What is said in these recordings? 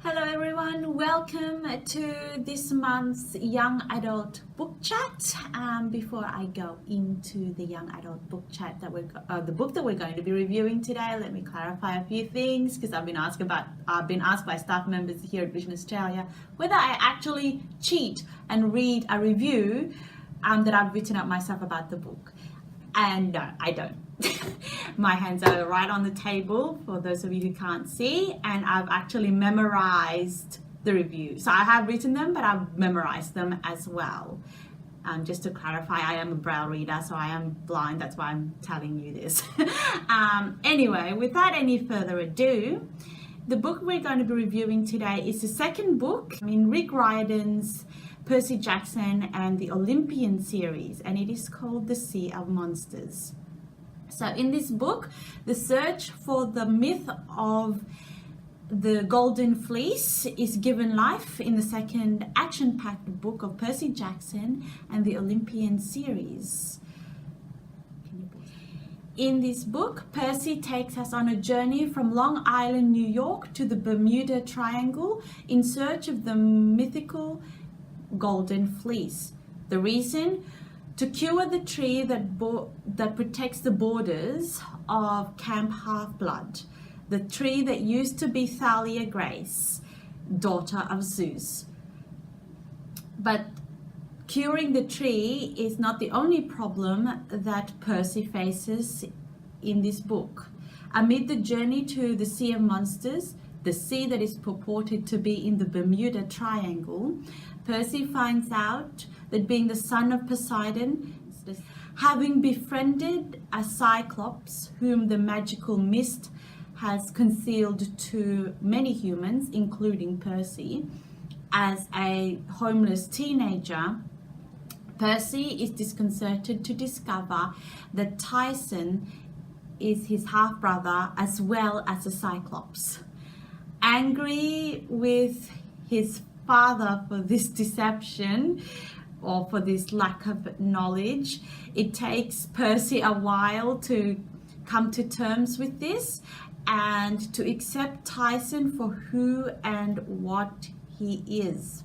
Hello everyone, welcome to this month's Young Adult Book Chat. Before I go into the Young Adult Book Chat the book that we're going to be reviewing today, let me clarify a few things because I've been asked by staff members here at Vision Australia whether I actually cheat and read a review that I've written up myself about the book. And no, I don't. My hands are right on the table for those of you who can't see, and I've actually memorized the review. So I have written them, but I've memorized them as well. Just to clarify, I am a braille reader, so I am blind. That's why I'm telling you this. Anyway, without any further ado, the book we're going to be reviewing today is the second book in Rick Riordan's Percy Jackson and the Olympian series, and it is called The Sea of Monsters. So in this book, the search for the myth of the Golden Fleece is given life in the second action-packed book of Percy Jackson and the Olympian series. In this book, Percy takes us on a journey from Long Island, New York to the Bermuda Triangle in search of the mythical Golden Fleece. The reason? To cure the tree that protects the borders of Camp Half-Blood, the tree that used to be Thalia Grace, daughter of Zeus. But curing the tree is not the only problem that Percy faces in this book. Amid the journey to the Sea of Monsters, the sea that is purported to be in the Bermuda Triangle, Percy finds out that being the son of Poseidon, having befriended a Cyclops whom the magical mist has concealed to many humans, including Percy, as a homeless teenager, Percy is disconcerted to discover that Tyson is his half-brother as well as a Cyclops. Angry with his father for this deception or for this lack of knowledge, it takes Percy a while to come to terms with this and to accept Tyson for who and what he is.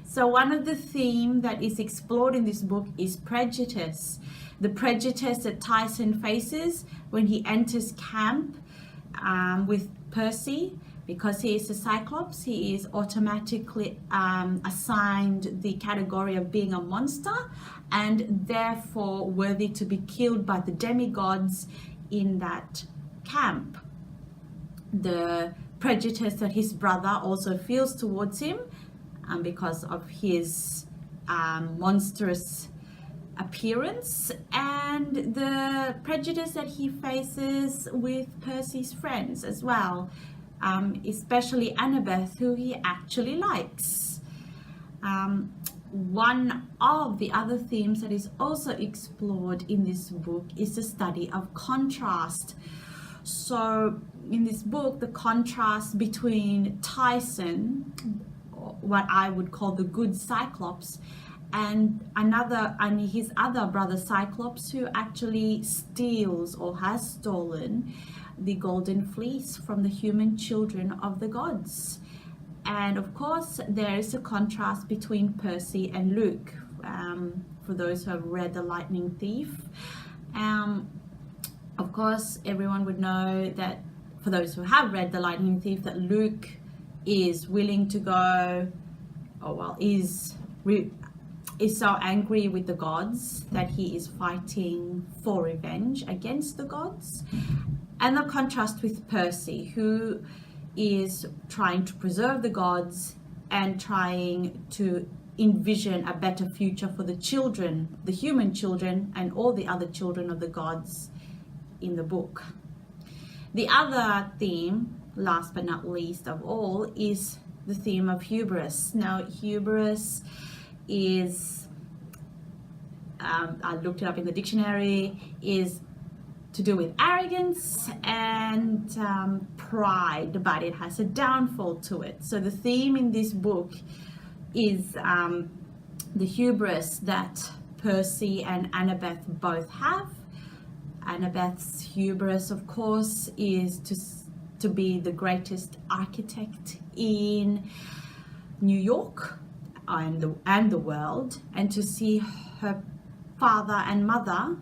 So one of the themes that is explored in this book is prejudice. The prejudice that Tyson faces when he enters camp with Percy. Because he is a Cyclops, he is automatically assigned the category of being a monster and therefore worthy to be killed by the demigods in that camp. The prejudice that his brother also feels towards him because of his monstrous appearance, and the prejudice that he faces with Percy's friends as well. Especially Annabeth, who he actually likes. One of the other themes that is also explored in this book is the study of contrast. So in this book, the contrast between Tyson, what I would call the good Cyclops, and his other brother Cyclops, who actually steals or has stolen the Golden Fleece from the human children of the gods. And of course there is a contrast between Percy and Luke, for those who have read The Lightning Thief. Of course everyone would know that, for those who have read The Lightning Thief, that Luke is willing to go, is so angry with the gods that he is fighting for revenge against the gods. And the contrast with Percy, who is trying to preserve the gods and trying to envision a better future for the children, the human children, and all the other children of the gods in the book. The other theme, last but not least of all, is the theme of hubris. Now, hubris is, I looked it up in the dictionary, is to do with arrogance and pride, but it has a downfall to it. So the theme in this book is the hubris that Percy and Annabeth both have. Annabeth's hubris, of course, is to be the greatest architect in New York and the world, and to see her father and mother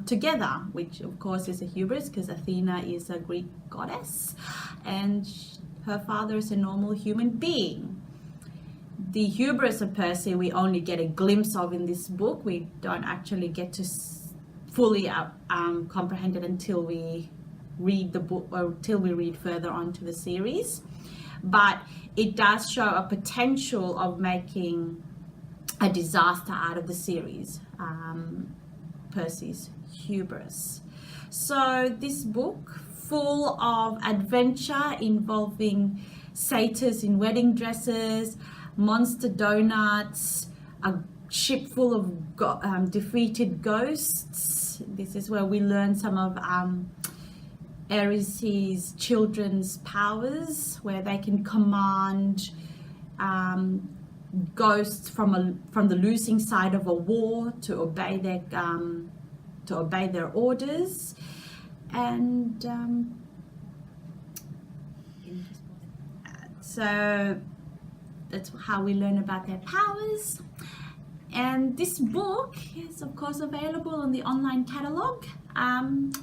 together, which of course is a hubris because Athena is a Greek goddess and her father is a normal human being. The hubris of Percy we only get a glimpse of in this book. We don't actually get to fully comprehend it until we read the book or till we read further on to the series. But it does show a potential of making a disaster out of the series, Percy's hubris. So this book, full of adventure involving satyrs in wedding dresses, monster donuts, a ship full of defeated ghosts. This is where we learn some of Ares' children's powers, where they can command ghosts from the losing side of a war to obey their orders. And so that's how we learn about their powers. And this book is of course available on the online catalogue.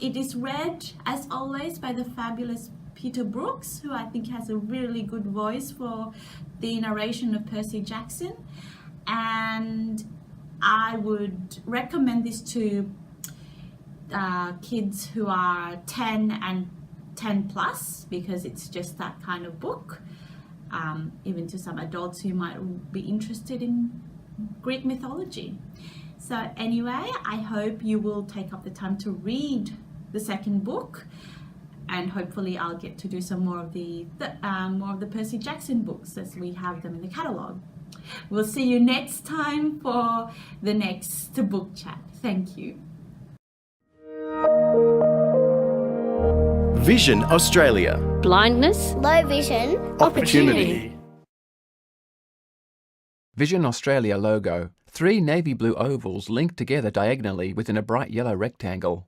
It is read as always by the fabulous Peter Brooks, who I think has a really good voice for the narration of Percy Jackson. And I would recommend this to kids who are 10 and 10 plus, because it's just that kind of book. Even to some adults who might be interested in Greek mythology. So anyway, I hope you will take up the time to read the second book, and hopefully I'll get to do some more of the Percy Jackson books as we have them in the catalogue. We'll see you next time for the next book chat. Thank you. Vision Australia. Blindness, low vision, Opportunity. Vision Australia logo. 3 navy blue ovals linked together diagonally within a bright yellow rectangle.